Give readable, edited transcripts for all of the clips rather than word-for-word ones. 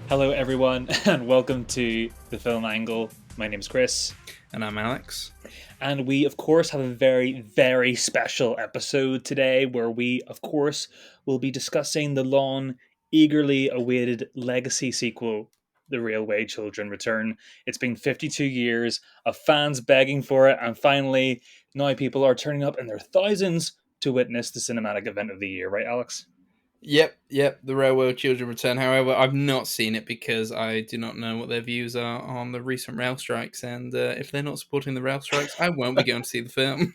Hello, everyone, and welcome to the Film Angle. My name's Kris, And I'm Alex. and we, of course, have a very, very special episode today where we, of course, will be discussing the long, eagerly awaited legacy sequel, The Railway Children Return. It's been 52 years of fans begging for it, and finally, now people are turning up in their thousands to witness the cinematic event of the year, right, Alex? Yep. The Railway Children Return. However, I've not seen it because I do not know what their views are on the recent rail strikes. And if they're not supporting the rail strikes, I won't be going to see the film.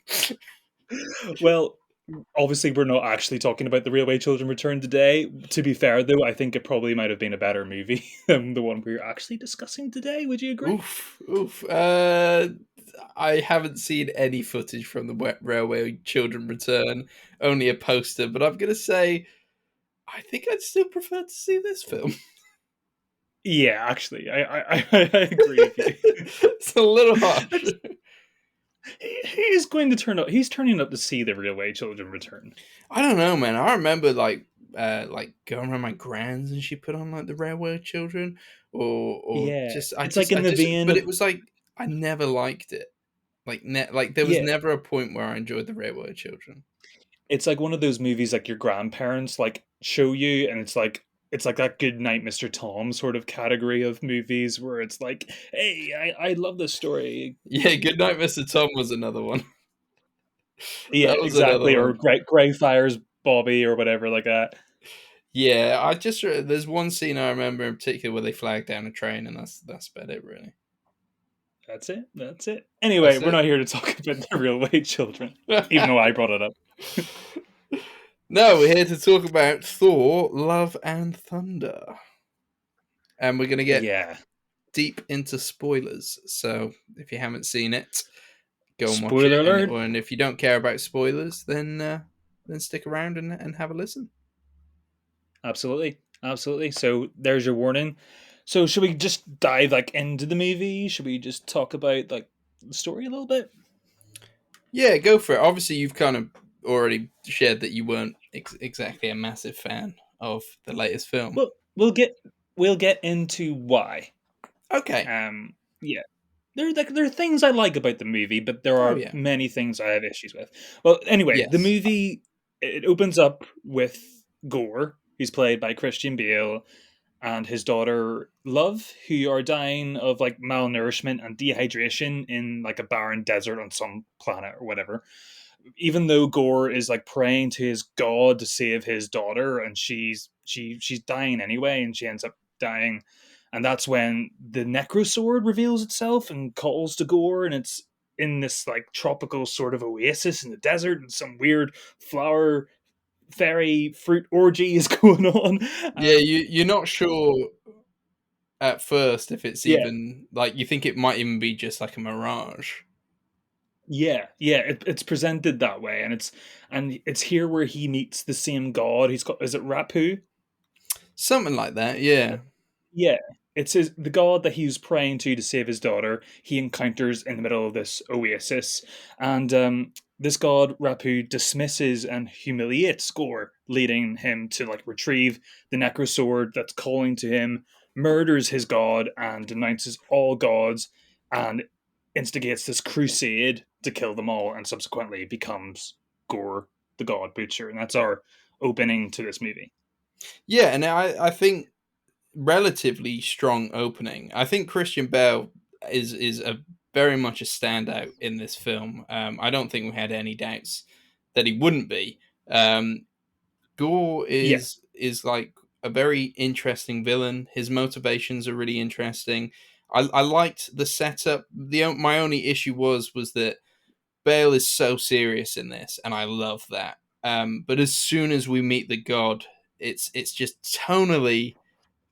Well, obviously we're not actually talking about the Railway Children Return today. To be fair, though, I think it probably might have been a better movie than the one we're actually discussing today. Would you agree? Oof. I haven't seen any footage from the Railway Children Return, only a poster. But I'm going to say, I think I'd still prefer to see this film. Yeah, actually, I agree with you. It's a little harsh. He's going to turn up. He's turning up to see the Railway Children Return. I don't know, man. I remember like going around my grand's and she put on like the Railway Children, or Yeah, just it's like in the vein but of it was like I never liked it. Like there was yeah. never a point where I enjoyed the Railway Children. It's like one of those movies like your grandparents like show you, and it's like that Good Night, Mr. Tom sort of category of movies where it's like, hey, I love this story. Yeah, Goodnight, Mr. Tom was another one. Yeah, That was another exactly. Or one. Grey Fires Bobby or whatever like that. Yeah, there's one scene I remember in particular where they flag down a train, and that's about it, really. That's it. That's it. Anyway, That's we're it. not here to talk about the real way children, even though I brought it up. No, we're here to talk about Thor: Love and Thunder, and we're gonna get Yeah. deep into spoilers. So if you haven't seen it, go and watch Spoiler it. And alert. and if you don't care about spoilers, then stick around and have a listen. Absolutely. Absolutely. So there's your warning. So should we just dive like into the movie? Should we just talk about like the story a little bit? Yeah, go for it. Obviously, you've kind of already shared that you weren't exactly a massive fan of the latest film. Well, we'll get into why. Okay. Yeah. There are things I like about the movie, but there Oh are yeah. many things I have issues with. Well, anyway, the Yes. movie it opens up with Gore, who's played by Christian Bale, and his daughter Love, who are dying of like malnourishment and dehydration in like a barren desert on some planet or whatever. Even though Gore is like praying to his god to save his daughter, and she's dying anyway, and she ends up dying, and that's when the Necro Sword reveals itself and calls to Gore, and it's in this like tropical sort of oasis in the desert, and some weird flower fairy fruit orgy is going on. Yeah, And you're not sure at first if it's yeah, even like you think it might even be just like a mirage. it's presented that way, and it's here where he meets the same god. He's got, is it Rapu? Something like that. Yeah. Yeah, the god that he was praying to save his daughter. He encounters in the middle of this oasis, and this god Rapu dismisses and humiliates Gore, leading him to like retrieve the Necro Sword that's calling to him, murders his god, and denounces all gods, and instigates this crusade to kill them all, and subsequently becomes Gore the God Butcher, and that's our opening to this movie. Yeah, and I think relatively strong opening. I think Christian Bale is a very much a standout in this film. I don't think we had any doubts that he wouldn't be. Gore Yeah, is like a very interesting villain. His motivations are really interesting. I liked the setup. My only issue was that Bale is so serious in this, and I love that. But as soon as we meet the god, it's just tonally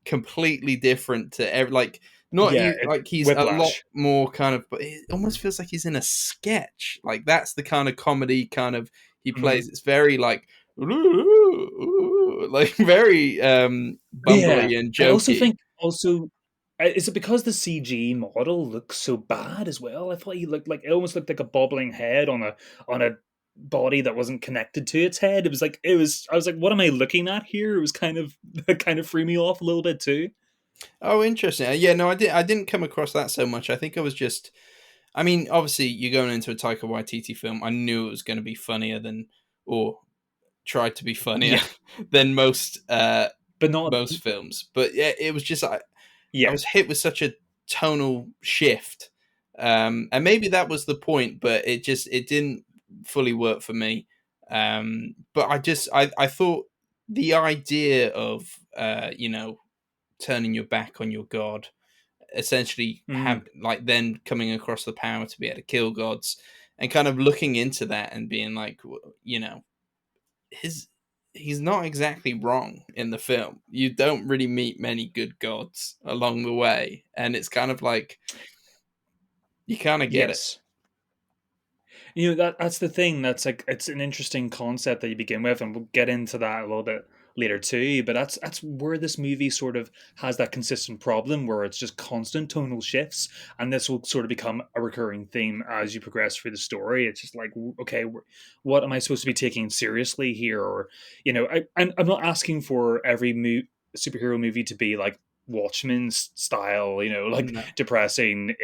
completely different to like not yeah, you like he's a lot Whiplash. more kind of, but it almost feels like he's in a sketch. Like that's the kind of comedy kind of he Mhm. plays. It's very like like very Yeah, bumbly and I also jokey. think also is it because the CG model looks so bad as well? I thought he looked like it almost looked like a bobbling head on a body that wasn't connected to its head. It was I was like, what am I looking at here? It was kind of kind of threw me off a little bit too. Oh, interesting. Yeah, no, I didn't come across that so much. I think I was just. I mean, obviously, you're going into a Taika Waititi film. I knew it was going to be funnier than, or tried to be funnier Yeah, than but not. most films. But yeah, it was just I Yeah. was hit with such a tonal shift, and maybe that was the point, but it didn't fully work for me. But I thought the idea of turning your back on your god, essentially have Mm, like then coming across the power to be able to kill gods, and kind of looking into that and being like, his he's not exactly wrong in the film. You don't really meet many good gods along the way, and it's kind of like you kind of get it. yes. That's the thing. That's like it's an interesting concept that you begin with, and we'll get into that a little bit later too. But that's where this movie sort of has that consistent problem where it's just constant tonal shifts, and this will sort of become a recurring theme as you progress through the story. It's just like, okay, what am I supposed to be taking seriously here? Or I'm not asking for every superhero movie to be like Watchmen's style, like No. depressing,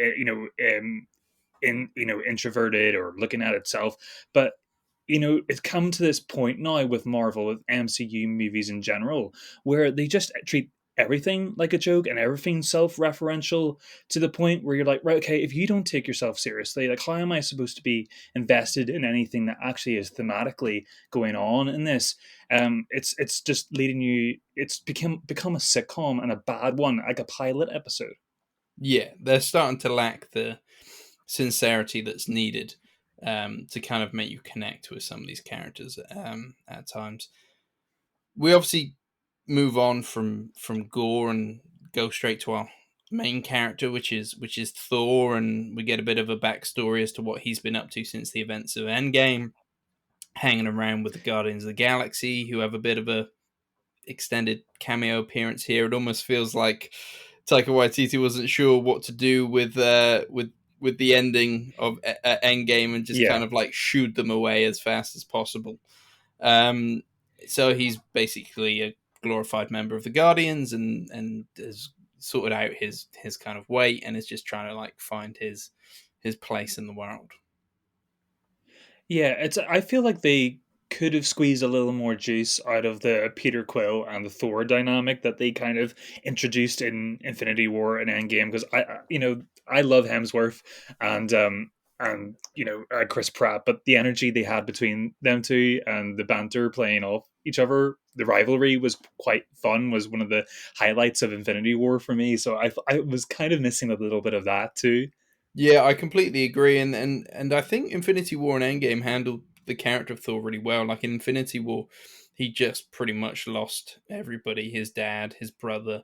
introverted or looking at itself. But it's come to this point now with Marvel, with MCU movies in general, where they just treat everything like a joke and everything self-referential, to the point where you're like, right, okay, if you don't take yourself seriously, like, how am I supposed to be invested in anything that actually is thematically going on in this? It's just leading you, it's become a sitcom, and a bad one, like a pilot episode. Yeah, they're starting to lack the sincerity that's needed to kind of make you connect with some of these characters at times. We obviously move on from gore and go straight to our main character, which is Thor, and we get a bit of a backstory as to what he's been up to since the events of Endgame, hanging around with the Guardians of the Galaxy, who have a bit of a extended cameo appearance here. It almost feels like Taika Waititi wasn't sure what to do with the ending of Endgame, and just kind Yeah. of like shooed them away as fast as possible. Um, so he's basically a glorified member of the Guardians, and has sorted out his kind of weight, and is just trying to like find his place in the world. Yeah, I feel like they could have squeezed a little more juice out of the Peter Quill and the Thor dynamic that they kind of introduced in Infinity War and Endgame, because I love Hemsworth and Chris Pratt, but the energy they had between them two and the banter playing off each other, the rivalry was quite fun. Was one of the highlights of Infinity War for me. So I was kind of missing a little bit of that too. Yeah, I completely agree, and I think Infinity War and Endgame handled the character of Thor really well. Like in Infinity War, he just pretty much lost everybody: his dad, his brother,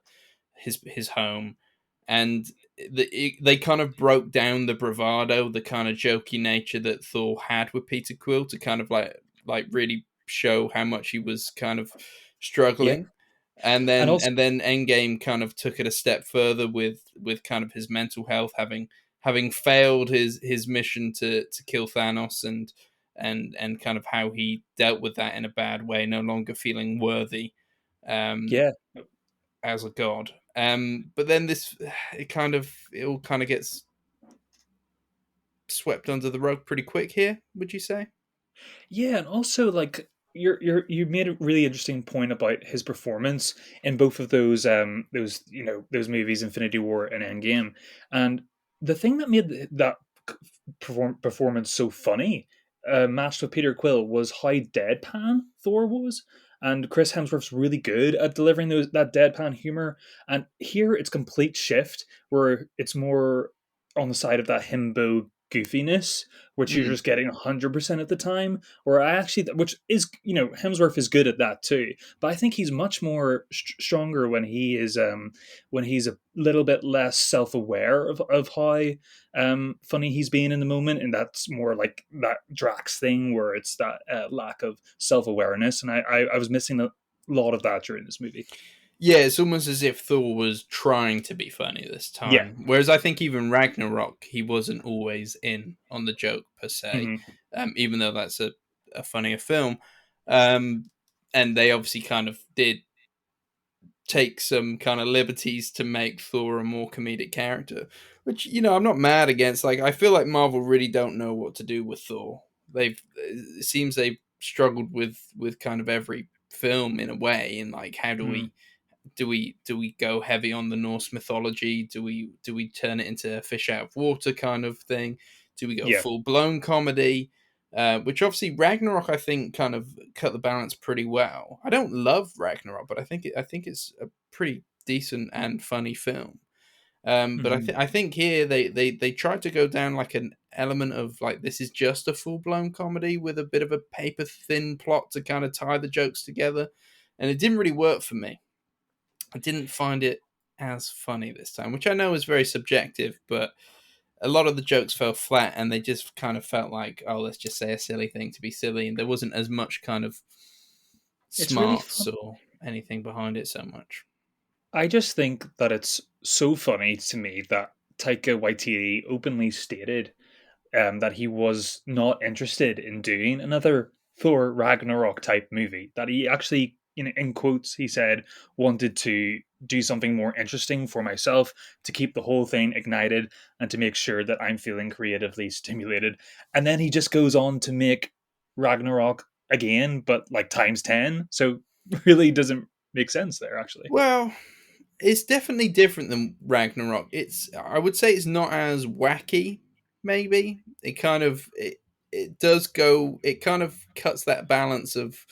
his home, and they kind of broke down the bravado, the kind of jokey nature that Thor had with Peter Quill, to kind of like really show how much he was kind of Yeah, struggling. and and then also and then Endgame kind of took it a step further with kind of his mental health, having failed his mission to kill Thanos, and kind of how he dealt with that in a bad way, no longer feeling worthy um, yeah. as a god. But then this it all kind of gets swept under the rug pretty quick here. Would you say? Yeah, and also like you made a really interesting point about his performance in both of those movies, Infinity War and Endgame. And the thing that made that performance so funny, matched with Peter Quill, was how deadpan Thor was. And Chris Hemsworth's really good at delivering that deadpan humor. And here it's complete shift, where it's more on the side of that himbo goofiness, which you're Mm. just getting 100% at the time. Or I actually, which is, Hemsworth is good at that too, but I think he's much more stronger when he's a little bit less self-aware of how funny he's being in the moment, and that's more like that Drax thing where it's that lack of self-awareness, and I was missing a lot of that during this movie. Yeah, it's almost as if Thor was trying to be funny this Yeah. time. Whereas I think even Ragnarok, he wasn't always in on the joke per se, Hmm. even though that's a funnier film. Um, and they obviously kind of did take some kind of liberties to make Thor a more comedic character, which, you know, I'm not mad against. Like, I feel like Marvel really don't know what to do with Thor. It seems they've struggled with kind of every film in a way, and like, how do Mm. we go heavy on the Norse mythology? Do we turn it into a fish out of water kind of thing? Do we go Yeah. full blown comedy? Which obviously Ragnarok, I think, kind of cut the balance pretty well. I don't love Ragnarok, but I think it's a pretty decent and funny film. But I Hmm. think I think here they tried to go down like an element of like, this is just a full blown comedy with a bit of a paper thin plot to kind of tie the jokes together, and it didn't really work for me. I didn't find it as funny this time, which I know is very subjective, but a lot of the jokes fell flat and they just kind of felt like, oh, let's just say a silly thing to be silly. And there wasn't as much kind of It's really smarts fun. or anything behind it so much. I just think that it's so funny to me that Taika Waititi openly stated that he was not interested in doing another Thor Ragnarok type movie. That he actually, in quotes, he said wanted to do something more interesting for myself to keep the whole thing ignited and to make sure that I'm feeling creatively stimulated. And then he just goes on to make Ragnarok again, but like times 10. So really doesn't make sense there, actually. Well, it's definitely different than Ragnarok. I would say it's not as wacky, maybe. It does go, it kind of cuts that balance of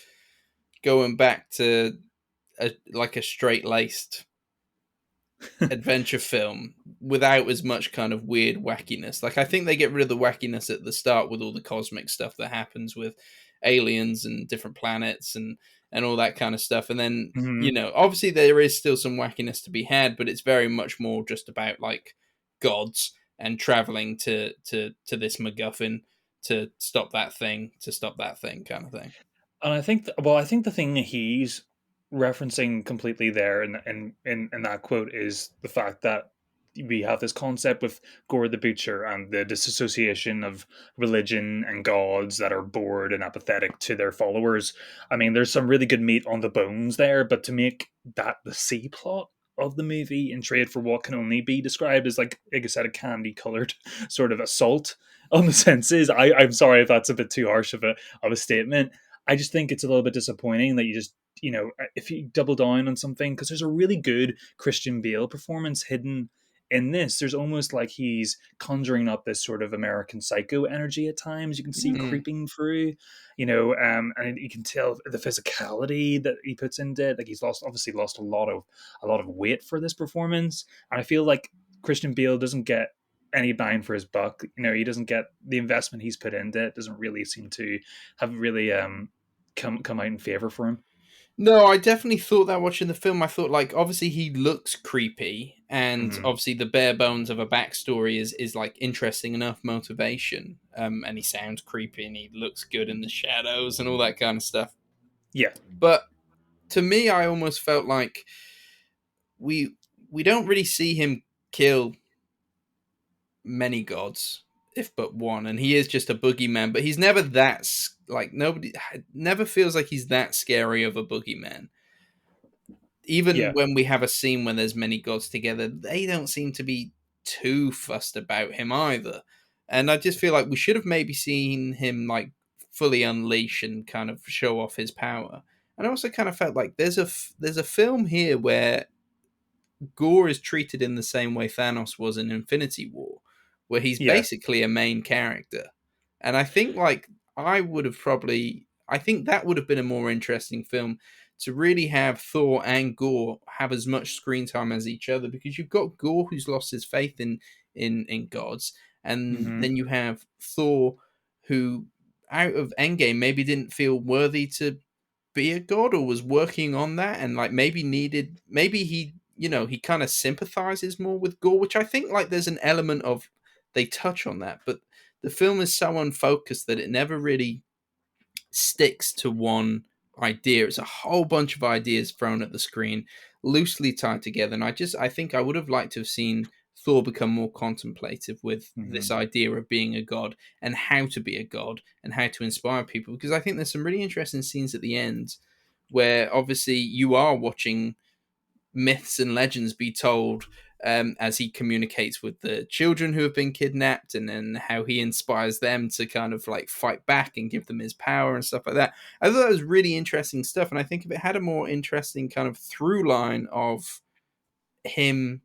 going back to like a straight laced adventure film without as much kind of weird wackiness. Like, I think they get rid of the wackiness at the start with all the cosmic stuff that happens with aliens and different planets and all that kind of stuff. And then, you Hmm. know, obviously there is still some wackiness to be had, but it's very much more just about like gods and traveling to this MacGuffin to stop that thing kind of thing. And I think, well, I think the thing he's referencing completely there in that quote is the fact that we have this concept with Gore the Butcher and the disassociation of religion and gods that are bored and apathetic to their followers. I mean, there's some really good meat on the bones there, but to make that the C plot of the movie in trade for what can only be described as like I said, a candy colored sort of assault on the senses. I'm sorry if that's a bit too harsh of a statement. I just think it's a little bit disappointing that you just, if you double down on something, because there's a really good Christian Bale performance hidden in this. There's almost like he's conjuring up this sort of American Psycho energy at times. You can see Mm. creeping through, and you can tell the physicality that he puts into it. Like he's obviously lost a lot of weight for this performance, and I feel like Christian Bale doesn't get any bang for his buck. He doesn't get the investment he's put into it. Doesn't really seem to have really come out in favor for him. No, I definitely thought that watching the film. I thought, like, obviously he looks creepy, and Hmm. obviously the bare bones of a backstory is like interesting enough motivation. And he sounds creepy, and he looks good in the shadows and all that kind of stuff. Yeah. But to me, I almost felt like we we don't really see him kill many gods, if but one, and he is just a boogeyman. But he's never like, nobody never feels like he's that scary of a boogeyman. Even Yeah. when we have a scene when there's many gods together, they don't seem to be too fussed about him either. And I just feel like we should have maybe seen him like fully unleash and kind of show off his power. And I also kind of felt like there's a film here where Gore is treated in the same way Thanos was in Infinity War, where he's Yeah. basically a main character. And I think like I think that would have been a more interesting film to really have Thor and Gore have as much screen time as each other, because you've got Gore who's lost his faith in gods, and Hmm. then you have Thor who out of Endgame maybe didn't feel worthy to be a god, or was working on that, and like maybe he, you know, he kind of sympathizes more with Gore, which I think like there's an element of, they touch on that, but the film is so unfocused that it never really sticks to one idea. It's a whole bunch of ideas thrown at the screen, loosely tied together. And I think I would have liked to have seen Thor become more contemplative with this Hmm. idea of being a god and how to be a god and how to inspire people. Because I think there's some really interesting scenes at the end where obviously you are watching myths and legends be told as he communicates with the children who have been kidnapped, and then how he inspires them to kind of like fight back and give them his power and stuff like that. I thought that was really interesting stuff, and I think if it had a more interesting kind of through line of him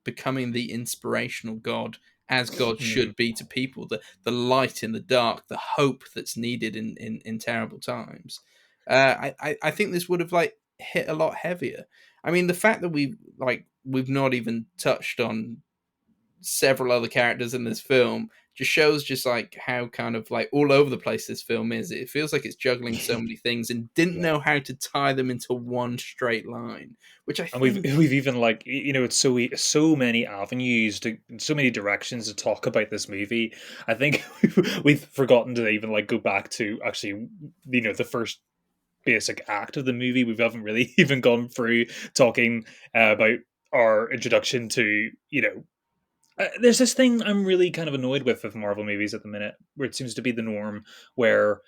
becoming the inspirational god, as God Mm. should be to people, the light in the dark, the hope that's needed in terrible times. I think this would have like hit a lot heavier. I mean, the fact that we've not even touched on several other characters in this film just shows just like how kind of like all over the place this film is. It feels like it's juggling so many things and didn't Yeah. know how to tie them into one straight line, which I And we've think, we've even like it's so many avenues to so many directions to talk about this movie. I think we've forgotten to even like go back to actually the first basic act of the movie. We haven't really even gone through talking about our introduction to there's this thing I'm really kind of annoyed with Marvel movies at the minute, where it seems to be the norm, where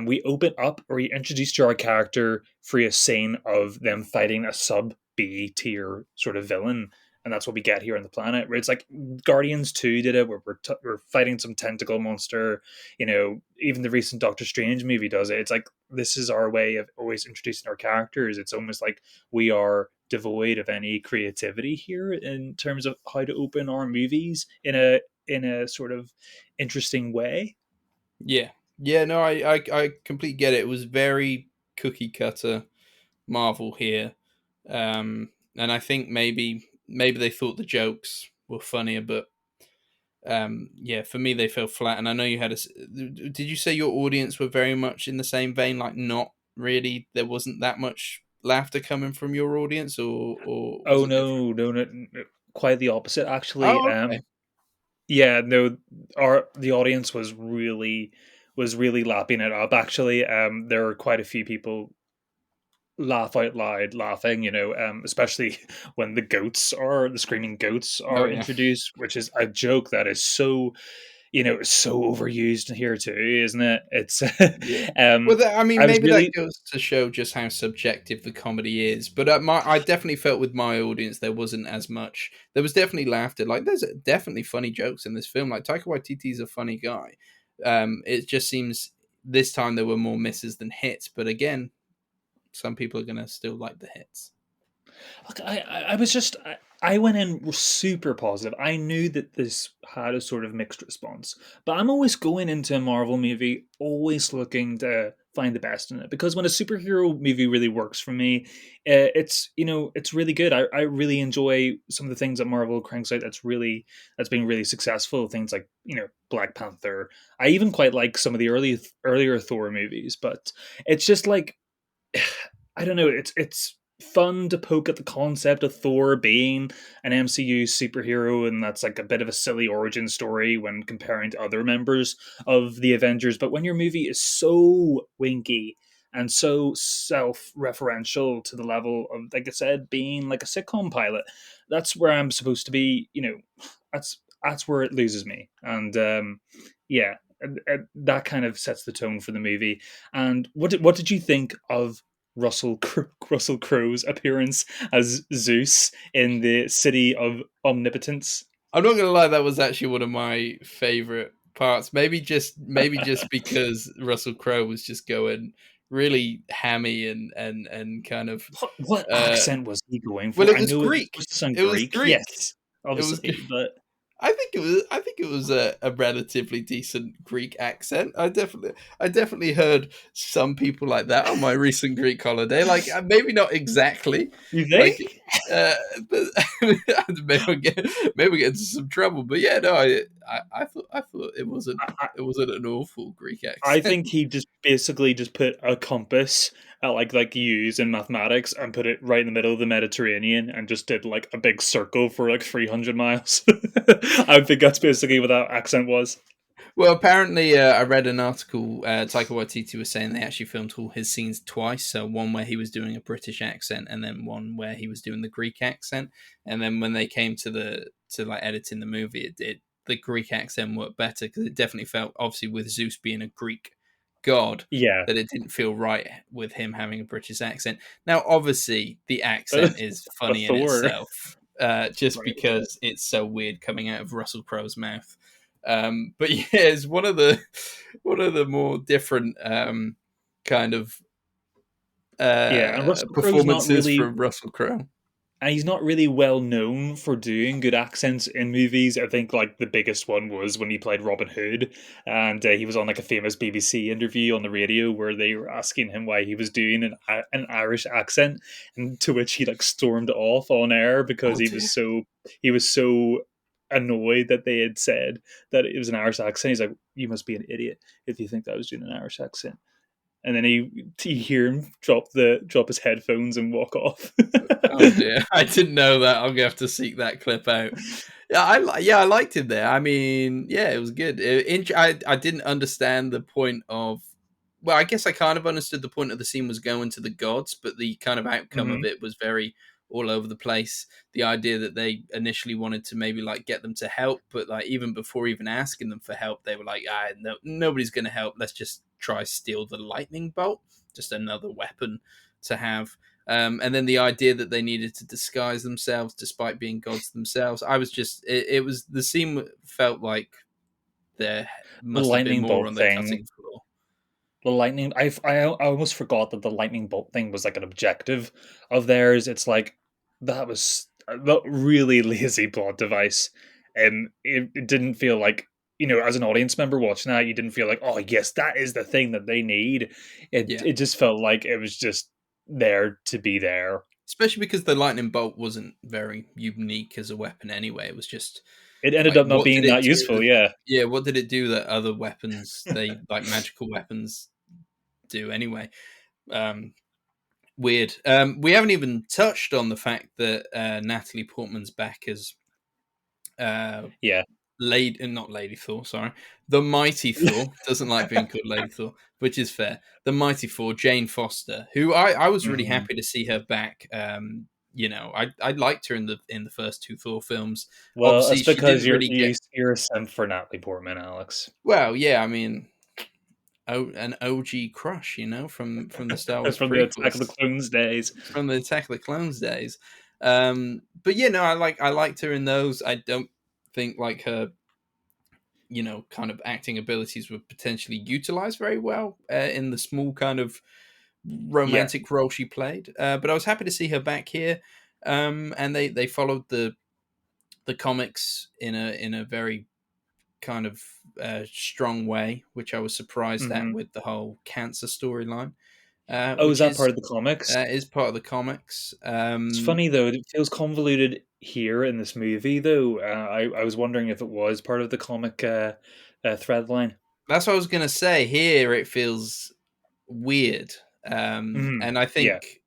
we open up or we introduce to our character through a scene of them fighting a sub B tier sort of villain, and that's what we get here on the planet. Where it's like Guardians 2 did it, where we're fighting some tentacle monster. Even the recent Doctor Strange movie does it. It's like this is our way of always introducing our characters. It's almost like we are devoid of any creativity here in terms of how to open our movies in a sort of interesting way. yeah, yeah, no, I completely get it. It was very cookie cutter Marvel here, and I think maybe they thought the jokes were funnier, but yeah, for me they fell flat. And I know you had did you say your audience were very much in the same vein? Like, not really. There wasn't that much laughter coming from your audience, or was Oh it different? no, no, no, no, quite the opposite actually. Oh, okay. Yeah, no, our the audience was really lapping it up actually. There were quite a few people laugh out loud laughing, especially when the screaming goats Oh are yeah. introduced, which is a joke that is so overused here too, isn't it? It's Yeah. Well, um I mean, I was maybe that really goes to show just how subjective the comedy is. But I definitely felt with my audience there wasn't as much. There was definitely laughter. Like, there's definitely funny jokes in this film. Like, Taika Waititi's a funny guy. It just seems this time there were more misses than hits. But again, some people are gonna still like the hits. Look, I was just I went in super positive. I knew that this had a sort of mixed response, but I'm always going into a Marvel movie always looking to find the best in it, because when a superhero movie really works for me, it's really good. I really enjoy some of the things that Marvel cranks out that's been really successful. Things like Black Panther. I even quite like some of the earlier Thor movies, but it's just like I don't know. It's fun to poke at the concept of Thor being an MCU superhero, and that's like a bit of a silly origin story when comparing to other members of the Avengers. But when your movie is so winky and so self-referential to the level of, like I said, being like a sitcom pilot, that's where I'm supposed to be. That's where it loses me, and yeah. And that kind of sets the tone for the movie. And what did you think of Russell Crowe's appearance as Zeus in the City of Omnipotence? I'm not gonna lie, that was actually one of my favorite parts. Maybe just because Russell Crowe was just going really hammy and kind of What uh accent was he going well, for? it I was know it's Greek. supposed to sound It was Greek, Greek. yes, It was obviously, but I think it was a relatively decent Greek accent. I definitely heard some people like that on my recent Greek holiday. Like, maybe not exactly you like think? uh but maybe we get into some trouble. But yeah, no, I thought it wasn't an awful Greek I accent. think he just basically just put a compass like you use in mathematics and put it right in the middle of the Mediterranean and just did like a big circle for like 300 miles. I think that's basically what that accent was. Well, apparently, I read an article. Taika Waititi was saying they actually filmed all his scenes twice. So one where he was doing a British accent, and then one where he was doing the Greek accent. And then when they came to like editing the movie, the Greek accent worked better because it definitely felt, obviously with Zeus being a Greek God Yeah, that it didn't feel right with him having a British accent. Now, obviously, the accent is but funny in Thor, itself, just right? Yeah, because it's so weird coming out of Russell Crowe's mouth. But yeah, it's one of the more different kind of yeah. And Russell Crowe's not performances really from Russell Crowe. and he's not really well known for doing good accents in movies. I think like the biggest one was when he played Robin Hood, and he was on like a famous BBC interview on the radio where they were asking him why he was doing an Irish accent, and to which he like stormed off on air because Oh dear. he was so annoyed that they had said that it was an Irish accent. He's like, "You must be an idiot if you think that I was doing an Irish accent." And then he hear him drop his headphones and walk off. Oh dear, I didn't know that. I'm gonna have to seek that clip out. Yeah, I liked him there. I mean, yeah, it was good. I didn't understand the point of. Well, I guess I kind of understood the point of the scene was going to the gods, but the kind of outcome of Mhm. it was very all over the place. The idea that they initially wanted to maybe like get them to help, but like even before even asking them for help, they were like, no, nobody's going to help. Let's just try steal the lightning bolt, just another weapon to have. And then the idea that they needed to disguise themselves despite being gods themselves. I was just, it was, the scene felt like there The must have been lightning more bolt on the thing. cutting floor. The lightning. I almost forgot that the lightning bolt thing was like an objective of theirs. It's like that was a really lazy plot device, and it didn't feel like as an audience member watching that, you didn't feel like, oh yes, that is the thing that they need. It Yeah. it just felt like it was just there to be there. Especially because the lightning bolt wasn't very unique as a weapon anyway. It was just It ended like, up not what did being it that do? useful. Yeah, Yeah, what did it do that other weapons, they like magical weapons, do anyway? Um, Weird. We haven't even touched on the fact that Natalie Portman's back as uh, yeah. not Lady Thor, sorry, the Mighty Thor. Doesn't like being called Lady Thor, which is fair. The Mighty Thor, Jane Foster, who I was really Mhm. happy to see her back. I liked her in the first two Thor films. Well, Obviously, that's she because didn't really get. you're a simp for Natalie Portman, Alex. Well, yeah, I mean, an OG crush, from the Star Wars From the Attack of the prequels. Clones days. From the Attack of the Clones days. But yeah, no, I liked her in those. I don't think like her, kind of acting abilities were potentially utilized very well in the small kind of Yeah. romantic role she played. But I was happy to see her back here. And they followed the comics in a very kind of strong way, which I was surprised at Hmm. with the whole cancer storyline, Oh, is which that part of the comics? is part of the comics. It's funny though; it feels convoluted here in this movie. Though I was wondering if it was part of the comic thread line. That's what I was gonna say. Here, it feels weird, Hmm. and I Yeah, think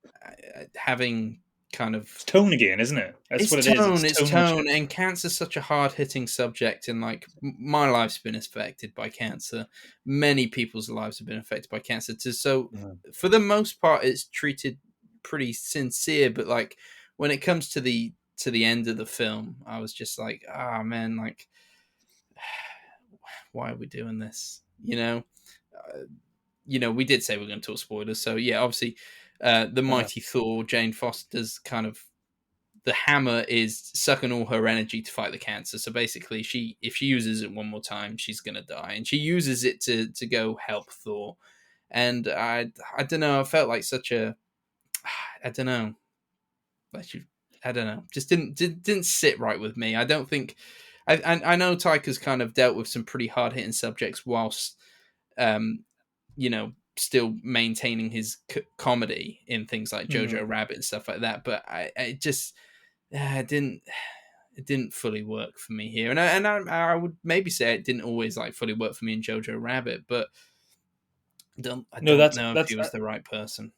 having kind it's of tone again, isn't it? That's what it is. It's it's tonal tone, shift. and cancer's such a hard hitting subject, and like my life's been affected by cancer. Many people's lives have been affected by cancer. So, Mhm. for the most part, it's treated pretty sincere. But like when it comes to the end of the film, I was just like, ah, man, like why are we doing this? We did say we're going to talk spoilers, so yeah, obviously, the Uh-huh. mighty Thor, Jane Foster's kind of the hammer is sucking all her energy to fight the cancer. So basically, if she uses it one more time, she's gonna die, and she uses it to go help Thor. And I don't know, I felt like such a I don't know, like I don't know, just didn't sit right with me. I don't think I know Taika's kind of dealt with some pretty hard hitting subjects whilst um still maintaining his comedy in things like Mhm. Jojo Rabbit and stuff like that. But I just it didn't fully work for me here, and I would maybe say it didn't always like fully work for me in Jojo Rabbit, but I No, don't know if he was the right person.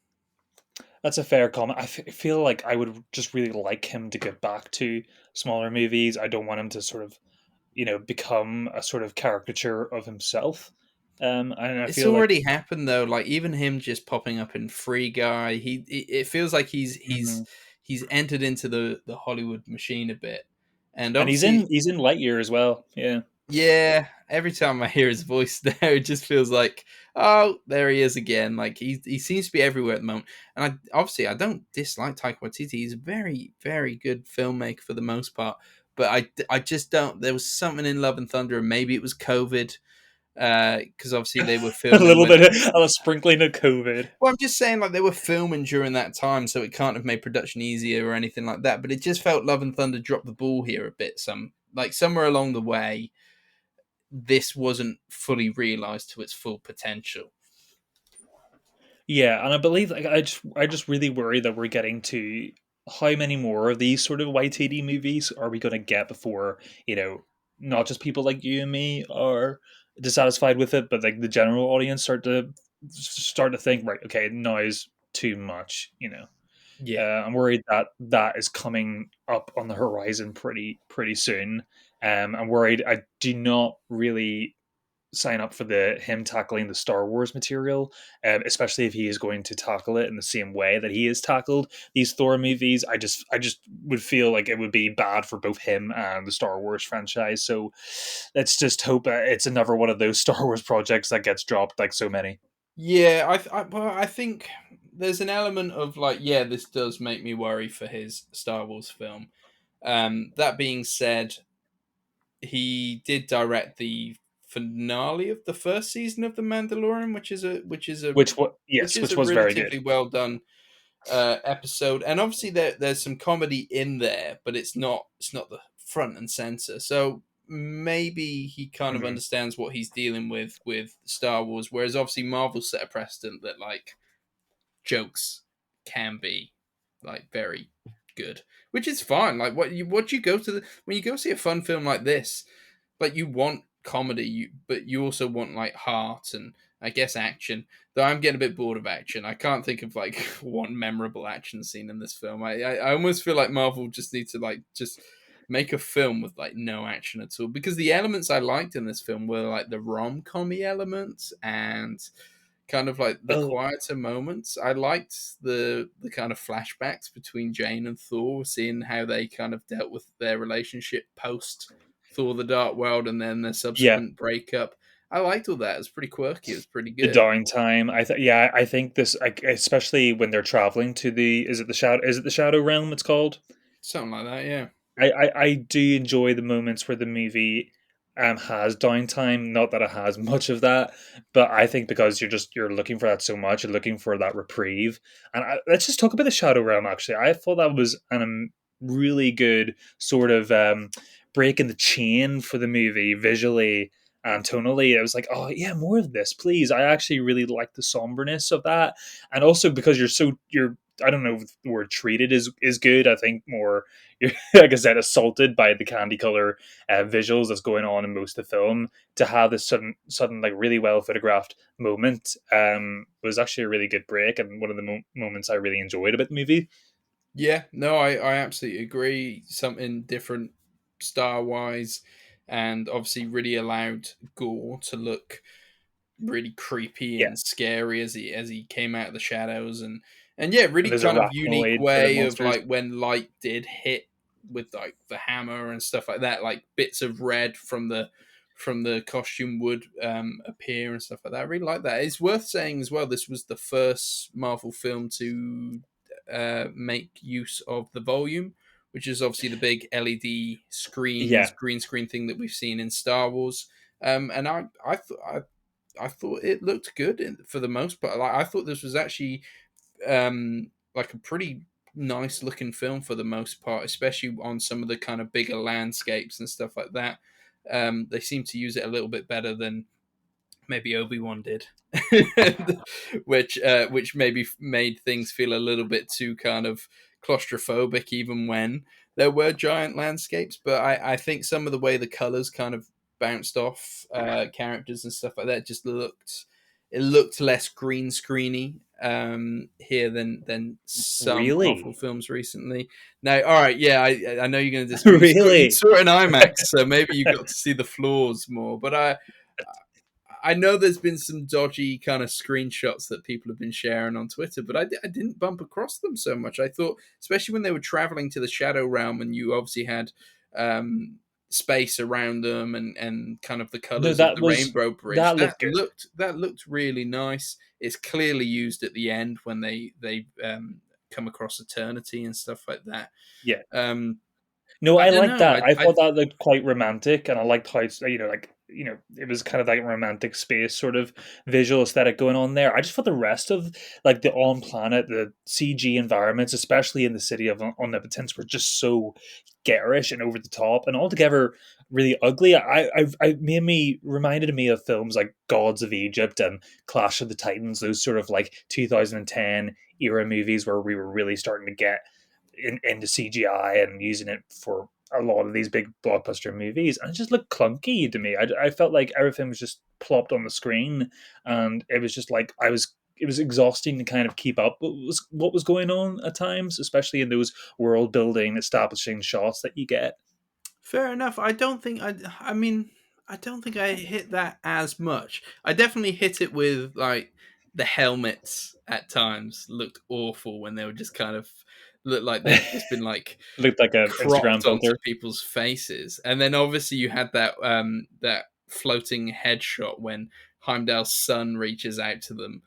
that's a fair comment. Feel like I would just really like him to get back to smaller movies. I don't want him to sort of become a sort of caricature of himself. And I It's feel like already happened though. Like even him just popping up in Free Guy, it feels like mhm. he's entered into the Hollywood machine a bit, and And obviously he's in Lightyear as well. Yeah. Yeah, every time I hear his voice there, it just feels like, oh, there he is again. Like he seems to be everywhere at the moment. And I don't dislike Taika Waititi. He's a very very good filmmaker for the most part. But I just don't. There was something in Love and Thunder, and maybe it was COVID, because obviously they were A filming little when. bit of a sprinkling of COVID. Well, I'm just saying, like they were filming during that time, so it can't have made production easier or anything like that. But it just felt Love and Thunder dropped the ball here a bit. Somewhere along the way this wasn't fully realized to its full potential. Yeah, and I believe like I just really worry that we're getting to how many more of these sort of YTD movies are we going to get before not just people like you and me are dissatisfied with it, but like the general audience start to think, right, okay, now is too much. Yeah. I'm worried that that is coming up on the horizon pretty soon. I'm worried. I do not really sign up for the him tackling the Star Wars material, especially if he is going to tackle it in the same way that he has tackled these Thor movies. I just would feel like it would be bad for both him and the Star Wars franchise. So let's just hope it's another one of those Star Wars projects that gets dropped like so many. Yeah, I think there's an element of like, yeah, this does make me worry for his Star Wars film. That being said, he did direct the finale of the first season of The Mandalorian, Yes, which is which a was very good. relatively well done episode, and obviously there's some comedy in there, but it's not the front and center. So maybe he kind of Hmm. understands what he's dealing with Star Wars, whereas obviously Marvel set a precedent that like jokes can be like very good, which is fine. Like what you go to when you go see a fun film like this, like you want comedy, but you also want like heart and I guess action. Though I'm getting a bit bored of action. I can't think of like one memorable action scene in this film. I almost feel like Marvel just need to like just make a film with like no action at all, because the elements I liked in this film were like the rom-commy elements and kind of like the Oh, quieter moments. I liked the kind of flashbacks between Jane and Thor, seeing how they kind of dealt with their relationship post Thor: The Dark World and then their yeah, subsequent breakup. I liked all that. It was pretty quirky. It was pretty the good. downtime. Yeah, I think this, especially when they're traveling to the, is it the Shadow Realm? It's called. Something like that, yeah. I do enjoy the moments where the movie has downtime. Not that it has much of that, but I think because you're looking for that so much, you're looking for that reprieve. And let's just talk about the Shadow Realm. Actually, I thought that was really good sort of break in the chain for the movie visually and tonally. It was like, oh yeah, more of this, please. I actually really like the somberness of that, and also because you're I don't know if the word treated is good. I think more you're, like I said, assaulted by the candy color visuals that's going on in most of the film. To have this sudden like really well photographed moment was actually a really good break and one of the moments I really enjoyed about the movie. Yeah, no, I absolutely agree. Something different star wise, and obviously really allowed Gore to look really creepy Yeah, and scary as he came out of the shadows, and yeah, and really there's kind of unique arachnoid way of monsters. like when light did hit with like the hammer and stuff like that, like bits of red from the costume would appear and stuff like that. I really like that. It's worth saying as well, this was the first Marvel film to make use of the volume, which is obviously the big LED screens, Yeah, green screen thing that we've seen in Star Wars. And I thought it looked good for the most part. Like I thought this was actually like a pretty nice looking film for the most part, especially on some of the kind of bigger landscapes and stuff like that. They seem to use it a little bit better than maybe Obi-Wan did, which maybe made things feel a little bit too kind of claustrophobic, even when there were giant landscapes. But I think some of the way the colors kind of bounced off characters and stuff like that just looked less green screeny here than some Marvel really, films recently. Now, all right, yeah, I know you're going to disagree. You really. saw it in IMAX, so maybe you got to see the flaws more. But I know there's been some dodgy kind of screenshots that people have been sharing on Twitter, but I didn't bump across them so much. I thought, especially when they were traveling to the Shadow Realm, and you obviously had space around them and kind of the No, colors of the Rainbow Bridge. that looked good. That looked really nice. It's clearly used at the end when they come across eternity and stuff like that. Yeah. Um, No, I I don't like know. that. I I thought that looked quite romantic, and I liked how it's, it was kind of like romantic space sort of visual aesthetic going on there. I just thought the rest of like the on planet, the CG environments, especially in the city of Omnipotence, were just so garish and over the top, and altogether really ugly. I made me reminded me of films like Gods of Egypt and Clash of the Titans, those sort of like 2010 era movies where we were really starting to get into CGI and using it for a lot of these big blockbuster movies, and it just looked clunky to me. I felt like everything was just plopped on the screen, and it was just like I was. It was exhausting to kind of keep up what was going on at times, especially in those world building, establishing shots that you get. Fair enough. I don't think I mean, I don't think I hit that as much. I definitely hit it with like the helmets at times looked awful when they were just kind of looked like they'd just been like Looked like an Instagram cropped onto filter. people's faces. And then obviously you had that floating headshot when Heimdall's son reaches out to them,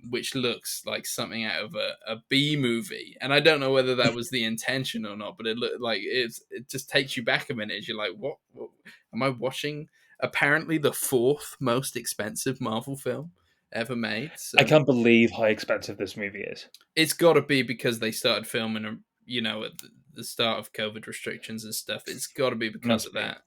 which looks like something out of a B movie. And I don't know whether that was the intention or not, but it looked like it just takes you back a minute. You're like, what am I watching? Apparently the fourth most expensive Marvel film ever made. I So can't believe how expensive this movie is. it's got to be because they started filming, at the start of COVID restrictions and stuff. It's got to be because of Must be. that.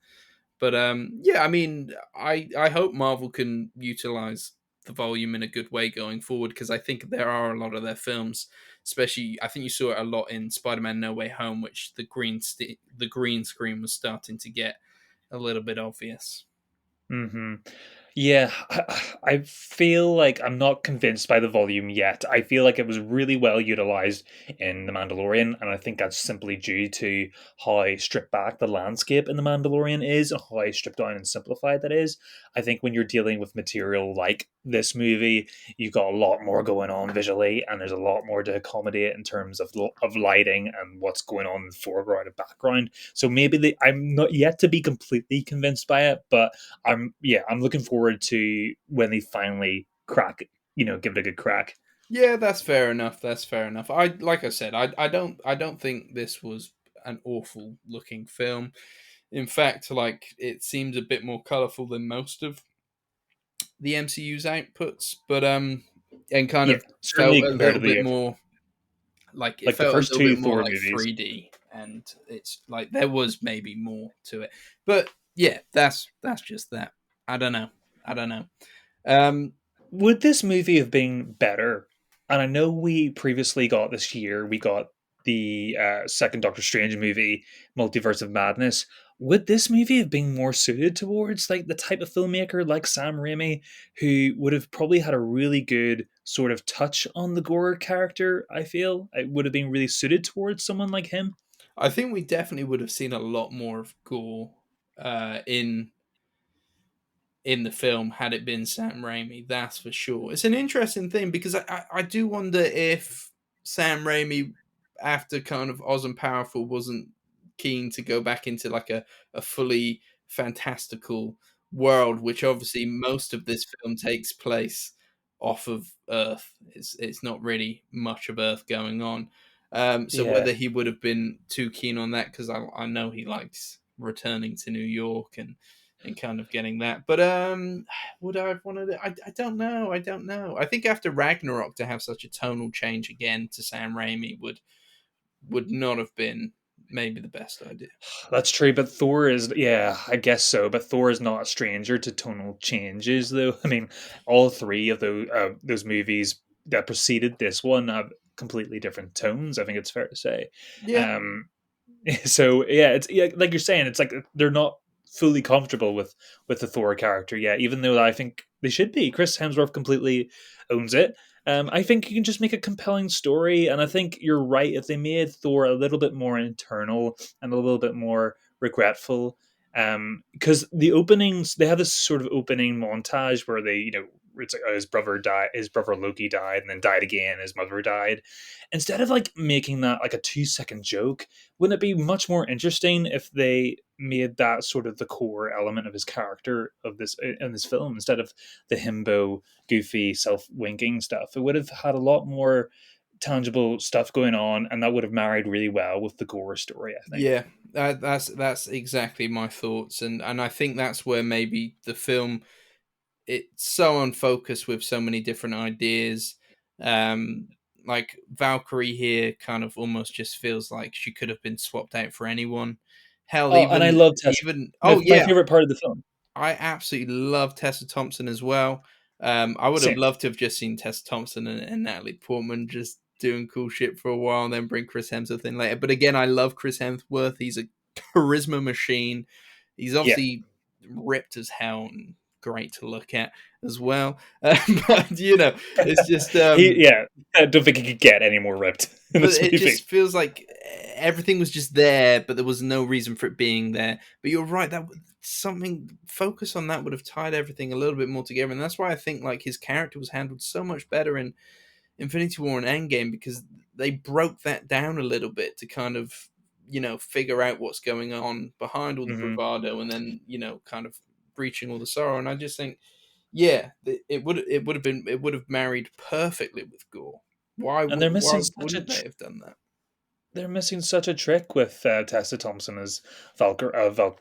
But yeah, I mean, I hope Marvel can utilize the volume in a good way going forward because I think there are a lot of their films, especially I think you saw it a lot in Spider-Man: No Way Home, which the green screen was starting to get a little bit obvious. Hmm. Yeah, I feel like I'm not convinced by the volume yet. I feel like it was really well utilized in The Mandalorian, and I think that's simply due to how stripped back the landscape in The Mandalorian is, and how stripped down and simplified that is. I think when you're dealing with material like this movie, you've got a lot more going on visually, and there's a lot more to accommodate in terms of lighting and what's going on in the foreground and background. So maybe I'm not yet to be completely convinced by it, but I'm looking forward to when they finally crack it, give it a good crack. Yeah, that's fair enough. That's fair enough. I like I said, I don't think this was an awful looking film. In fact, like it seems a bit more colorful than most of the MCU's outputs, but and kind Yeah, of felt certainly a compared to little bit the more like it like the felt a first little bit two more Thor like movies. 3D, and it's like there was maybe more to it. But yeah, that's just that. I don't know. I don't know. Um, Would this movie have been better? And I know we previously got this year, we got the second Doctor Strange movie, Multiverse of Madness. Would this movie have been more suited towards like the type of filmmaker like Sam Raimi, who would have probably had a really good sort of touch on the gore character? I feel it would have been really suited towards someone like him. I think we definitely would have seen a lot more of Gore in the film had it been Sam Raimi. That's for sure. It's an interesting thing because I do wonder if Sam Raimi, after kind of Oz and Powerful, wasn't keen to go back into like a fully fantastical world, which obviously most of this film takes place off of Earth. It's not really much of Earth going on. So Yeah. whether he would have been too keen on that, because I know he likes returning to New York and kind of getting that. But would I have wanted it? I don't know. I don't know. I think after Ragnarok to have such a tonal change again to Sam Raimi would not have been maybe the best idea. That's true, but Thor is, yeah, I guess so. But Thor is not a stranger to tonal changes, though. I mean, all three of those movies that preceded this one have completely different tones. I think it's fair to say. Yeah. Um, so yeah, it's yeah, like you're saying, it's like they're not fully comfortable with the Thor character yet, even though I think they should be. Chris Hemsworth completely owns it. I think you can just make a compelling story, and I think you're right. If they made Thor a little bit more internal and a little bit more regretful, Because the openings, they have this sort of opening montage where they, it's like, his brother Loki died and then died again, his mother died. Instead of like making that like a 2 second joke, wouldn't it be much more interesting if they made that sort of the core element of his character of this in this film, instead of the himbo goofy self winking stuff? It would have had a lot more tangible stuff going on, and that would have married really well with the gore story, I think. Yeah, that's exactly my thoughts, and I think that's where maybe the film, it's so unfocused with so many different ideas. Um, like Valkyrie here, kind of almost just feels like she could have been swapped out for anyone. Hell, Oh, and I love Tessa. even My, oh my yeah, favorite part of the film. I absolutely love Tessa Thompson as well. I would have Same. loved to have just seen Tessa Thompson and Natalie Portman just doing cool shit for a while and then bring Chris Hemsworth in later. But again, I love Chris Hemsworth. He's a charisma machine. He's Yeah. obviously ripped as hell and great to look at as well. But it's just Yeah, I don't think he could get any more ripped in but this it movie. just feels like everything was just there, but there was no reason for it being there. But you're right, that something focus on that would have tied everything a little bit more together, and that's why I think like his character was handled so much better in Infinity War and Endgame, because they broke that down a little bit to kind of figure out what's going on behind all the Hmm. bravado, and then kind of breaching all the sorrow. And I just think, yeah, it would have married perfectly with Gore. And they're missing Why such a wouldn't they have done that? they're missing such a trick with Tessa Thompson as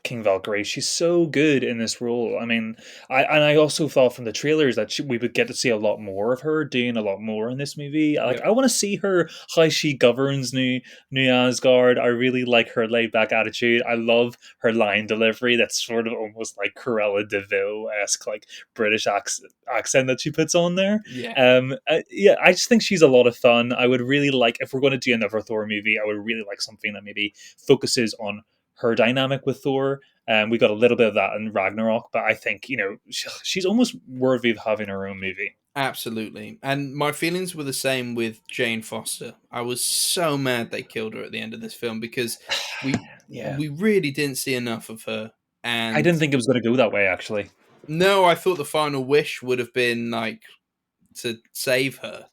King Valkyrie. She's so good in this role. I mean, I also thought from the trailers that we would get to see a lot more of her doing a lot more in this movie. Like, Yep. I want to see her how she governs New Asgard. I really like her laid back attitude. I love her line delivery. That's sort of almost like Cruella de Vil esque, like British accent that she puts on there. Yeah. Yeah, I just think she's a lot of fun. I would really like, if we're going to do another Thor movie, I would really like something that maybe focuses on her dynamic with Thor. We got a little bit of that in Ragnarok, but I think she's almost worthy of having her own movie. Absolutely. And my feelings were the same with Jane Foster. I was so mad they killed her at the end of this film because we Yeah, we really didn't see enough of her. I And didn't think it was going to go that way. Actually, no, I thought the final wish would have been like to save her.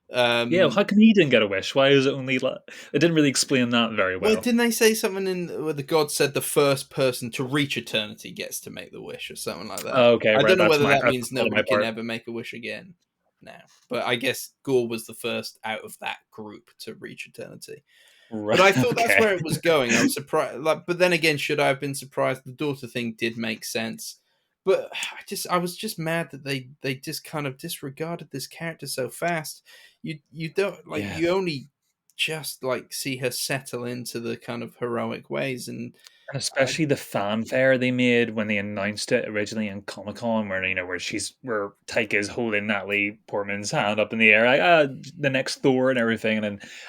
yeah. Um How come he didn't get a wish? Why is it only? It didn't really explain that very well, well. didn't they say something in where the god said the first person to reach eternity gets to make the wish or something like that? Okay, I don't right. know whether that That's means all nobody my can part. ever make a wish again now. But I guess Gore was the first out of that group to reach eternity. But I Right. thought that's Okay. where it was going. I was surprised. Like, but then again, should I have been surprised? The daughter thing did make sense. But I was just mad that they just kind of disregarded this character so fast. You don't like Yeah. you only just like see her settle into the kind of heroic ways, and And I, especially the fanfare they made when they announced it originally in Comic Con, where where Taika is holding Natalie Portman's hand up in the air, like the next Thor and everything,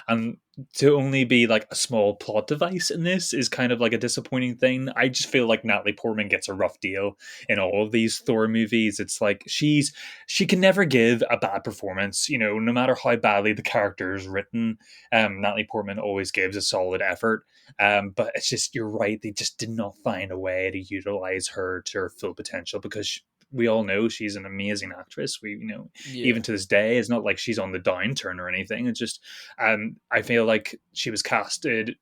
and to only be like a small plot device in this is kind of like a disappointing thing. I just feel like Natalie Portman gets a rough deal in all of these Thor movies. It's like she can never give a bad performance, no matter how badly the character is written. Natalie Portman always gives a solid effort. But it's just, you're right. They just did not find a way to utilize her to her full potential, because we all know she's an amazing actress. yeah, Even to this day, it's not like she's on the downturn or anything. It's just, I feel like she was casted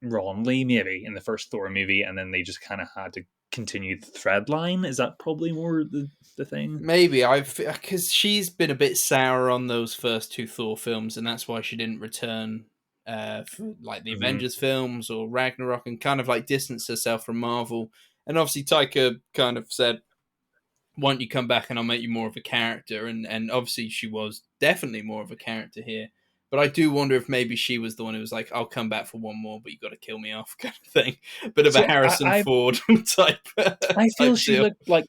wrongly, maybe in the first Thor movie, and then they just kind of had to continue the thread line. Is that probably more the thing? maybe I've because she's been a bit sour on those first two Thor films, and that's why she didn't return for like the Hmm. Avengers films or Ragnarok, and kind of like distanced herself from Marvel. And obviously, Taika kind of said, "Why don't you come back and I'll make you more of a character?" And obviously, she was definitely more of a character here. But I do wonder if maybe she was the one who was like, "I'll come back for one more, but you got to kill me off," kind of thing. Bit of a See, Harrison Ford type I feel type she deal. looked like,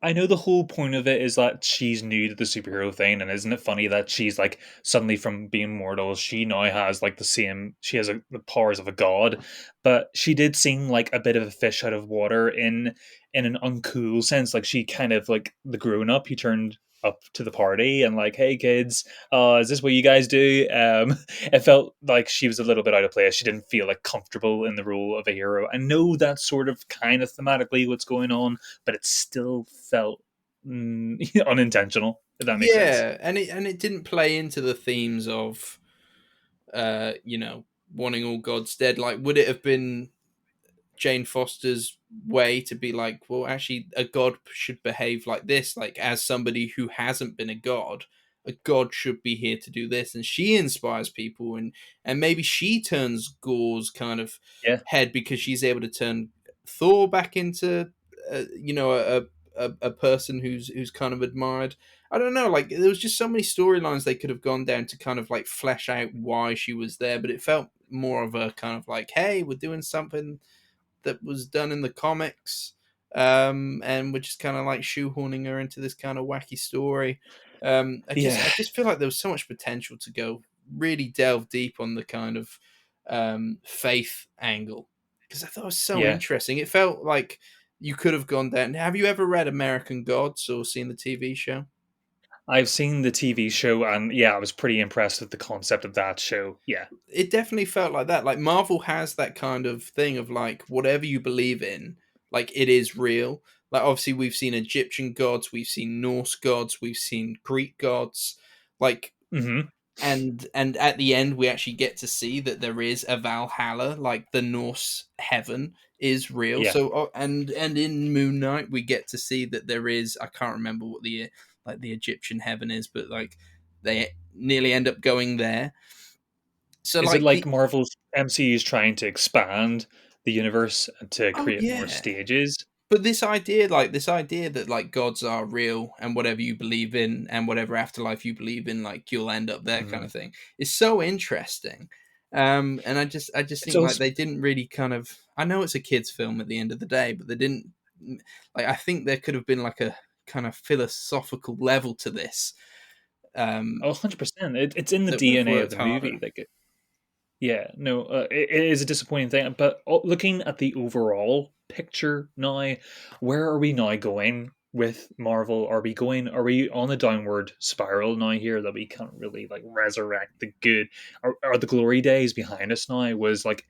I know the whole point of it is that she's new to the superhero thing, and isn't it funny that she's like suddenly from being mortal, she now has like she has the powers of a god, but she did seem like a bit of a fish out of water in an uncool sense. Like, she kind of like the grown up, he turned up to the party and like, hey kids, is this what you guys do? It felt like she was a little bit out of place. She didn't feel like comfortable in the role of a hero. I know that's sort of kind of thematically what's going on, but it still felt unintentional, if that makes sense. Yeah, and it didn't play into the themes of you know, wanting all gods dead. Like, would it have been Jane Foster's way to be like, well, actually, a god should behave like this? Like, as somebody who hasn't been a god should be here to do this, and she inspires people, and maybe she turns Gore's kind of Yeah, head because she's able to turn Thor back into, you know, a person who's kind of admired. I don't know. Like, there was just so many storylines they could have gone down to kind of like flesh out why she was there, but it felt more of a kind of like, hey, we're doing something that was done in the comics, and we're just kind of like shoehorning her into this kind of wacky story. I yeah, just feel like there was so much potential to go really delve deep on the kind of faith angle, because I thought it was so yeah. interesting. It felt like you could have gone down. Have you ever read American Gods or seen the TV show? I've seen the TV show, and yeah, I was pretty impressed with the concept of that show. Yeah. It definitely felt like that. Like, Marvel has that kind of thing of like, whatever you believe in, like, it is real. Like, obviously we've seen Egyptian gods, we've seen Norse gods, we've seen Greek gods, like, Hmm. and at the end we actually get to see that there is a Valhalla, like the Norse heaven is real. Yeah. So and in Moon Knight we get to see that there is, I can't remember what the like the Egyptian heaven is, but like they nearly end up going there. So Is it like like the Marvel's MCU is trying to expand the universe to Oh create more yeah. stages? But this idea that like gods are real and whatever you believe in and whatever afterlife you believe in, like you'll end up there kind Hmm. of thing, is so interesting. And I just It's think like also they didn't really kind of, I know it's a kids film at the end of the day, but they didn't, like, I think there could have been like a kind of philosophical level to this, um 100%. It's in the that would have DNA of worked the movie. harder. Like, yeah, no, it is a disappointing thing. But looking at the overall picture now, where are we now going with Marvel? Are we going? Are we on a downward spiral now here that we can't really like resurrect the good? Are the glory days behind us now? Was like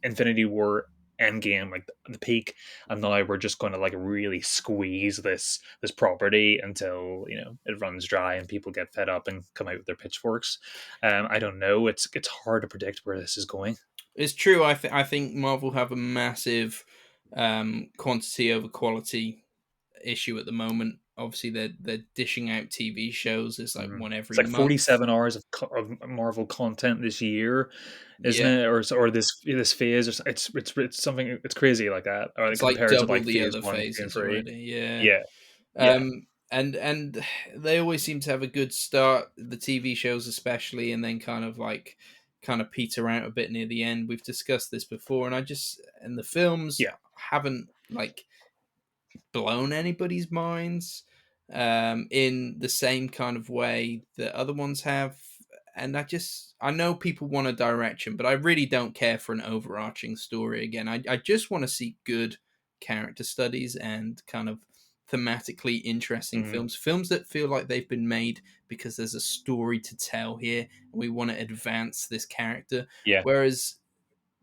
Infinity War Endgame like the peak, and now we're just going to like really squeeze this property until it runs dry and people get fed up and come out with their pitchforks. I don't know. It's hard to predict where this is going. It's true. I think Marvel have a massive quantity over quality issue at the moment. Obviously, they're dishing out TV shows. There's like Mhm. one It's every like month. 47 hours of Marvel content this year, isn't Yeah, it? Or this phase, or it's something. It's crazy like that. Or like it's like compared to double like the phase other one, two, and phases three. already. Yeah. Yeah, yeah, And they always seem to have a good start, the TV shows especially, and then kind of peter out a bit near the end. We've discussed this before, and the films yeah. haven't like blown anybody's minds in the same kind of way that other ones have. And I know people want a direction, but I really don't care for an overarching story again. I just want to see good character studies and kind of thematically interesting Hmm. films that feel like they've been made because there's a story to tell here and we want to advance this character. Yeah, Whereas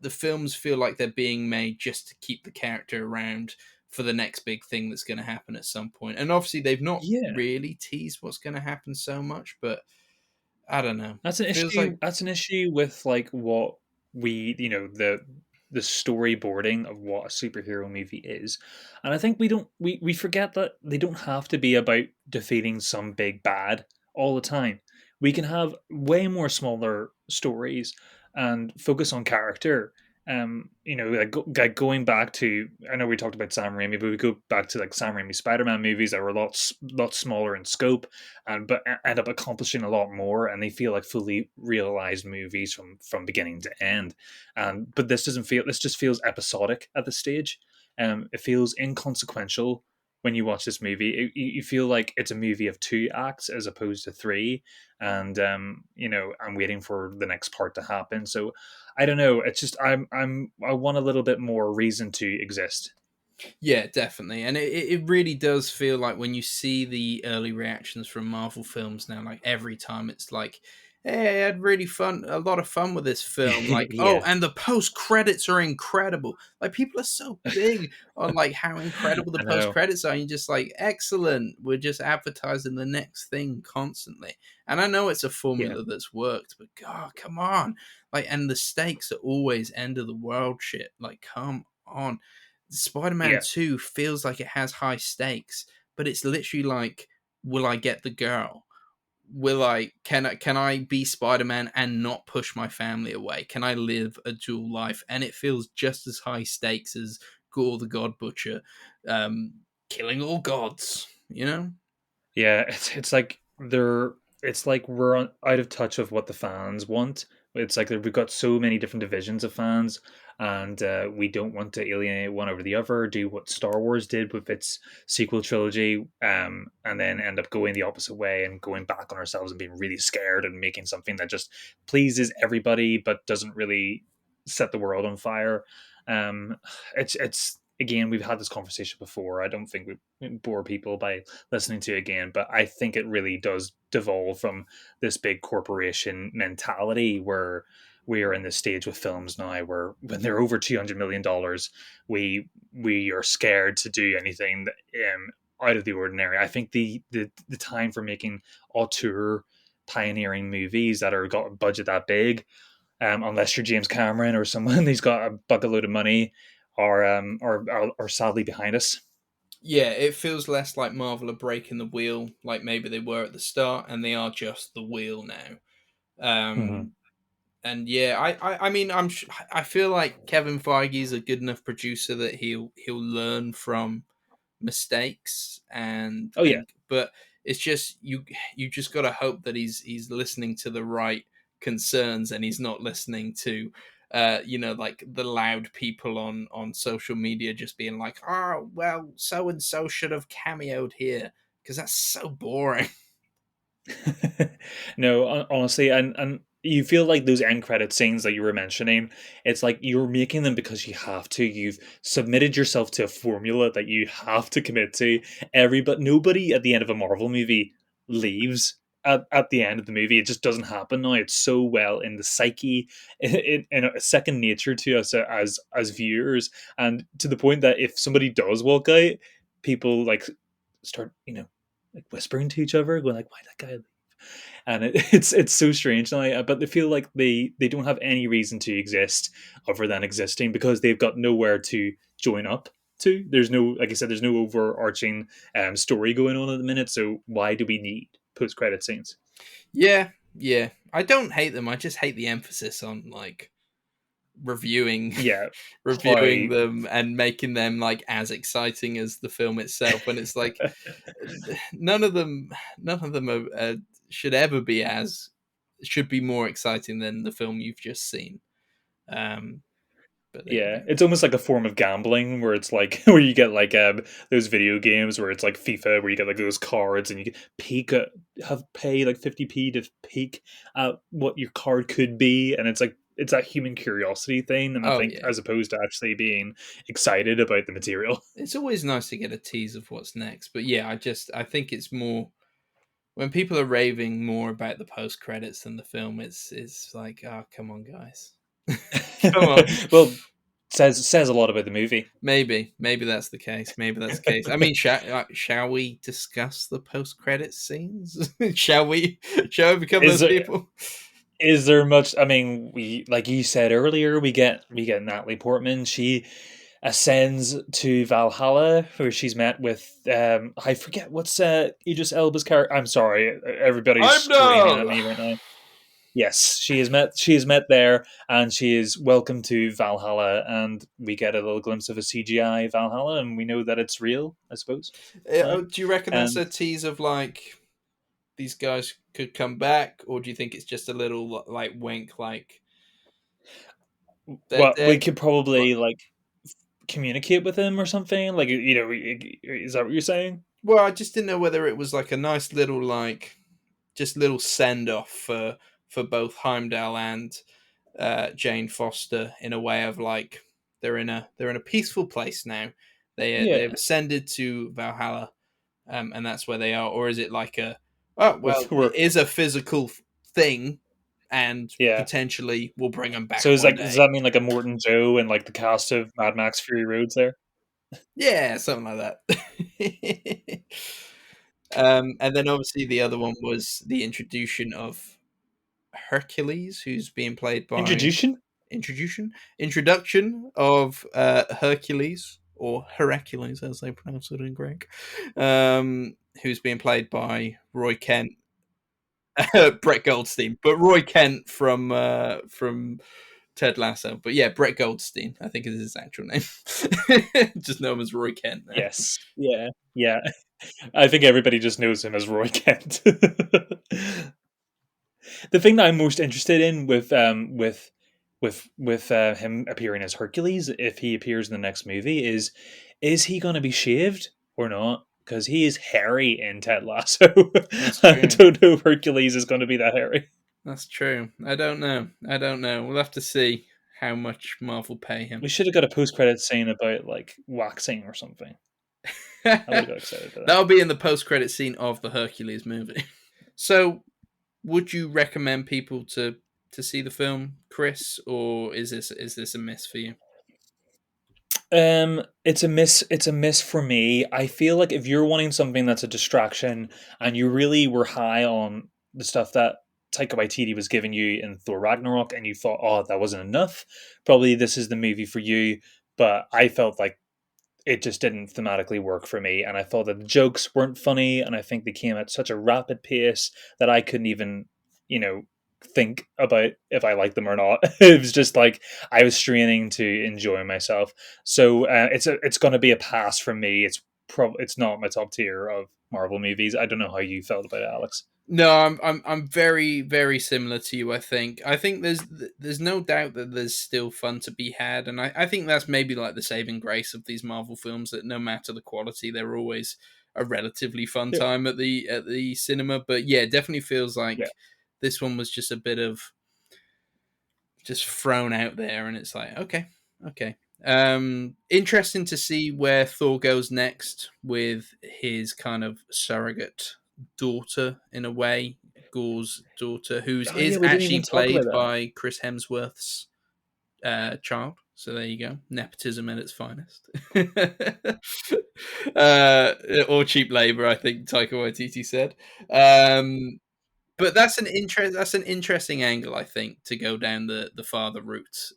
the films feel like they're being made just to keep the character around for the next big thing that's going to happen at some point. And obviously, they've not yeah. really teased what's going to happen so much, but I don't know. That's an It feels issue. like That's an issue with like what we, the storyboarding of what a superhero movie is, and I think we forget that they don't have to be about defeating some big bad all the time. We can have way more smaller stories and focus on character. Like going back to, I know we talked about Sam Raimi, but we go back to like Sam Raimi Spider-Man movies that were lot smaller in scope, and but end up accomplishing a lot more, and they feel like fully realized movies from beginning to end. But this just feels episodic at this stage. It feels inconsequential when you watch this movie. You feel like it's a movie of two acts as opposed to three, and I'm waiting for the next part to happen. So I don't know. It's just I want a little bit more reason to exist. Yeah, definitely. And it really does feel like when you see the early reactions from Marvel films now, like every time it's like, hey, I had really fun, a lot of fun with this film. Like, oh, Yeah, and the post credits are incredible. Like, people are so big on like how incredible the I post know. credits are. And you're just like, excellent. We're just advertising the next thing constantly. And I know it's a Yeah, formula that's worked, but God, come on. Like, and the stakes are always end of the world shit. Like, come on. Spider-Man yeah. 2 feels like it has high stakes, but it's literally like, will I get the girl? Will I can I be Spider-Man and not push my family away? Can I live a dual life? And it feels just as high stakes as Gore the God Butcher, um, killing all gods, you know? Yeah, it's like they're it's like we're out of touch of what the fans want. It's like we've got so many different divisions of fans, and we don't want to alienate one over the other. Do what Star Wars did with its sequel trilogy, and then end up going the opposite way and going back on ourselves and being really scared and making something that just pleases everybody but doesn't really set the world on fire. Um, it's again, we've had this conversation before. I don't think we bore people by listening to it again, but I think it really does devolve from this big corporation mentality where we are in this stage with films now where when they're over $200 million, we are scared to do anything that, out of the ordinary. I think the time for making auteur pioneering movies that are got a budget that big, unless you're James Cameron or someone who's got a bucket load of money, are sadly behind us. Yeah, it feels less like Marvel are breaking the wheel, like maybe they were at the start, and they are just the wheel now. Mhm. Um, and yeah, I mean, I feel like Kevin Feige's a good enough producer that he'll learn from mistakes Oh yeah, and but it's just you just got to hope that he's listening to the right concerns and he's not listening to like the loud people on social media just being like, oh well, so and so should have cameoed here, because that's so boring. no, honestly, and you feel like those end credit scenes that you were mentioning. It's like you're making them because you have to. You've submitted yourself to a formula that you have to commit to. But nobody at the end of a Marvel movie leaves. At the end of the movie, it just doesn't happen now. It's so well in the psyche, in a second nature to us as viewers, and to the point that if somebody does walk out, people like start like whispering to each other, going like, "Why that guy?" And it's so strange now. But they feel like they don't have any reason to exist other than existing because they've got nowhere to join up to. There's no, like I said, there's no overarching story going on at the minute. So why do we need post credit scenes? Yeah, yeah, I don't hate them, I just hate the emphasis on like reviewing Yeah, how reviewing them and making them like as exciting as the film itself, when it's like none of them should ever be as should be more exciting than the film you've just seen. um but there you yeah, go. it's almost like a form of gambling where it's like where you get like those video games where it's like FIFA where you get like those cards and you get peek at, have pay like 50p to peek at what your card could be, and it's like it's that human curiosity thing, and I Oh think yeah, as opposed to actually being excited about the material. it's always nice to get a tease of what's next, but yeah, I think it's more when people are raving more about the post credits than the film. It's like, oh, come on guys. Come on. Well, says a lot about the movie. Maybe that's the case. Maybe that's the case. I mean, shall we discuss the post-credit scenes? shall we? Shall we become Is those there people? is there much? I mean, we like you said earlier, we get Natalie Portman. She ascends to Valhalla, where she's met with I forget what's Idris Elba's character. I'm sorry, everybody's screaming at Heimdall. me right now. Yes, she is met there, and she is welcome to Valhalla, and we get a little glimpse of a CGI Valhalla, and we know that it's real, I suppose. Right? Do you reckon that's And a tease of like these guys could come back, or do you think it's just a little like wink, like they're well, we dead? could probably like communicate with him or something. Like is that what you're saying? Well, I just didn't know whether it was like a nice little like just little send off for both Heimdall and Jane Foster, in a way of like they're in a peaceful place now. They've Yeah. ascended to Valhalla, and that's where they are, or is it like a oh With well, Thor. it is a physical thing, and Yeah. potentially we'll bring them back So is one like, does day. that mean like a Morton Joe and like the cast of Mad Max Fury Roads there? Yeah, something like that. And then obviously the other one was the introduction of Hercules, who's being played by Introduction? introduction of Hercules or Hercules as they pronounce it in Greek, who's being played by Roy Kent, Brett Goldstein, but Roy Kent from Ted Lasso. But yeah, Brett Goldstein, I think is his actual name. Just know him as Roy Kent now. Yes. Yeah. Yeah. I think everybody just knows him as Roy Kent. The thing that I'm most interested in with him appearing as Hercules, if he appears in the next movie, is he going to be shaved or not? Because he is hairy in Ted Lasso. That's I true. don't know if Hercules is going to be that hairy. That's true. I don't know. I don't know. We'll have to see how much Marvel pay him. We should have got a post credit scene about like waxing or something. I would have got excited for that. That'll be in the post-credit scene of the Hercules movie. So, would you recommend people to see the film, Chris, or is this a miss for you? It's a miss. It's a miss for me. I feel like if you're wanting something that's a distraction, and you really were high on the stuff that Taika Waititi was giving you in Thor Ragnarok, and you thought, "Oh, that wasn't enough," probably this is the movie for you. But I felt like it just didn't thematically work for me, and I thought that the jokes weren't funny, and I think they came at such a rapid pace that I couldn't even, you know, think about if I liked them or not. It was just like I was straining to enjoy myself. So it's going to be a pass from me. It's not my top tier of Marvel movies. I don't know how you felt about it, Alex. No, I'm very very similar to you. I think there's no doubt that there's still fun to be had, and I think that's maybe like the saving grace of these Marvel films that no matter the quality, they're always a relatively fun Yeah, time at the cinema. But yeah, it definitely feels yeah. like this one was just a bit of just thrown out there, and it's like okay, okay. Interesting to see where Thor goes next with his kind of surrogate daughter in a way, Gore's daughter, who's Oh yeah, is we didn't actually even talk about played that. by Chris Hemsworth's child. So there you go, nepotism at its finest, uh, or cheap labor. I think Taika Waititi said. Um, but that's an interesting angle, I think, to go down the father route.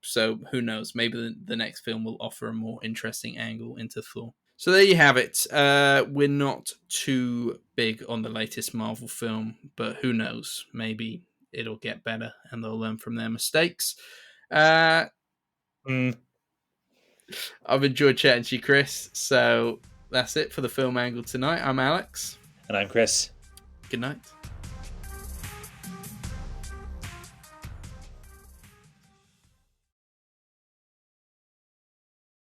So who knows? Maybe the next film will offer a more interesting angle into Thor. So there you have it. We're not too big on the latest Marvel film, but who knows? Maybe it'll get better and they'll learn from their mistakes. Uh, Mm, I've enjoyed chatting to you, Chris. So that's it for the film angle tonight. I'm Alex. and I'm Chris. Good night.